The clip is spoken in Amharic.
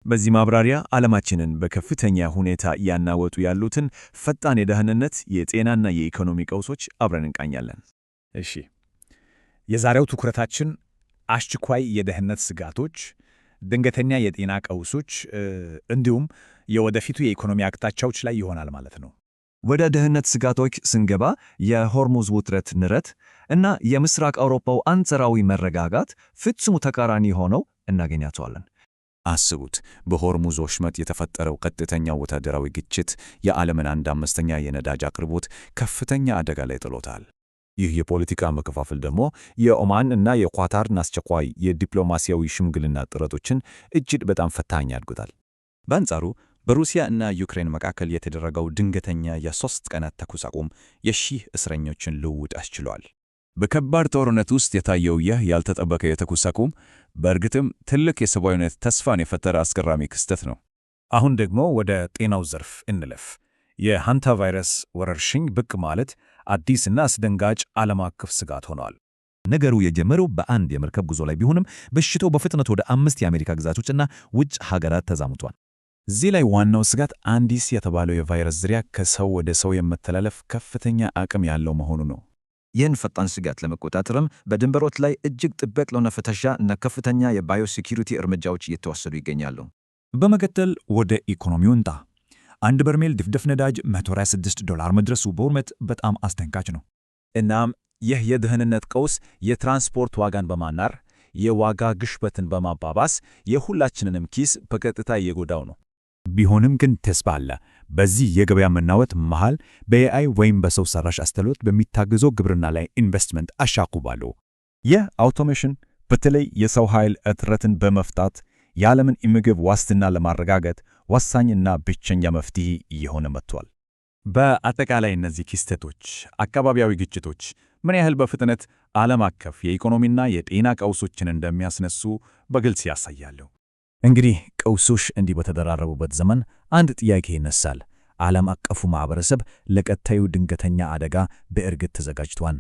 በዚህ ማብራሪያ ዓለማችንን በከፍተኛ ሁኔታ እያናወጡ ያሉትን ፈጣን የደህንነት፣ የጤናና የኢኮኖሚ ቀውሶች አብረን እንቃኛለን። እሺ፣ የዛሬው ትኩረታችን አስቸኳይ የደህንነት ስጋቶች፣ ድንገተኛ የጤና ቀውሶች እንዲሁም የወደፊቱ የኢኮኖሚ አቅጣጫዎች ላይ ይሆናል ማለት ነው። ወደ ደህንነት ስጋቶች ስንገባ የሆርሙዝ ውጥረት ንረት እና የምስራቅ አውሮፓው አንጻራዊ መረጋጋት ፍጹም ተቃራኒ ሆነው እናገኛቸዋለን። አስቡት፣ በሆርሙዝ ወሽመጥ የተፈጠረው ቀጥተኛ ወታደራዊ ግጭት የዓለምን 1/5 የነዳጅ አቅርቦት ከፍተኛ አደጋ ላይ ጥሎታል። ይህ የፖለቲካ መከፋፈል ደግሞ የኦማን እና የኳታርን አስቸኳይ የዲፕሎማሲያዊ ሽምግልና ጥረቶችን እጅግ በጣም ፈታኝ አድርጎታል። በአንጻሩ በሩሲያ እና ዩክሬን መካከል የተደረገው ድንገተኛ የ3 ቀናት ተኩስ አቁም የሺህ እስረኞችን ልውውጥ አስችሏል። በከባድ ጦርነት ውስጥ የታየው ይህ ያልተጠበቀ የተኩስ አቁም በእርግጥም ትልቅ የሰብአዊነት ተስፋን የፈጠረ አስገራሚ ክስተት ነው። አሁን ደግሞ ወደ ጤናው ዘርፍ እንለፍ። የሃንታ ቫይረስ ወረርሽኝ ብቅ ማለት አዲስና አስደንጋጭ ዓለም አቀፍ ስጋት ሆኗል። ነገሩ የጀመረው በአንድ የመርከብ ጉዞ ላይ ቢሆንም በሽታው በፍጥነት ወደ 5 የአሜሪካ ግዛቶችና ውጭ ሀገራት ተዛምቷል። እዚህ ላይ ዋናው ስጋት አንዲስ የተባለው የቫይረስ ዝርያ ከሰው ወደ ሰው የመተላለፍ ከፍተኛ አቅም ያለው መሆኑ ነው። ይህን ፈጣን ስጋት ለመቆጣጠርም በድንበሮች ላይ እጅግ ጥብቅ ለሆነ ፍተሻ እና ከፍተኛ የባዮሴኪሪቲ እርምጃዎች እየተወሰዱ ይገኛሉ። በመቀጠል ወደ ኢኮኖሚው እንጣ። አንድ በርሜል ድፍድፍ ነዳጅ $126 መድረሱ በእውነት በጣም አስደንጋጭ ነው። እናም ይህ የደህንነት ቀውስ የትራንስፖርት ዋጋን በማናር የዋጋ ግሽበትን በማባባስ የሁላችንንም ኪስ በቀጥታ እየጎዳው ነው። ቢሆንም ግን ተስፋ አለ። በዚህ የገበያ መናወጥ መሃል በኤአይ ወይም በሰው ሰራሽ አስተውሎት በሚታገዘው ግብርና ላይ ኢንቨስትመንት አሻቁባሉ። ይህ አውቶሜሽን በተለይ የሰው ኃይል እጥረትን በመፍታት የዓለምን የምግብ ዋስትና ለማረጋገጥ ወሳኝና ብቸኛ መፍትሄ እየሆነ መጥቷል። በአጠቃላይ እነዚህ ክስተቶች፣ አካባቢያዊ ግጭቶች ምን ያህል በፍጥነት ዓለም አቀፍ የኢኮኖሚና የጤና ቀውሶችን እንደሚያስነሱ በግልጽ ያሳያሉ። እንግዲህ ቀውሶች እንዲህ በተደራረቡበት ዘመን አንድ ጥያቄ ይነሳል። ዓለም አቀፉ ማህበረሰብ ለቀጣዩ ድንገተኛ አደጋ በእርግጥ ተዘጋጅቷል?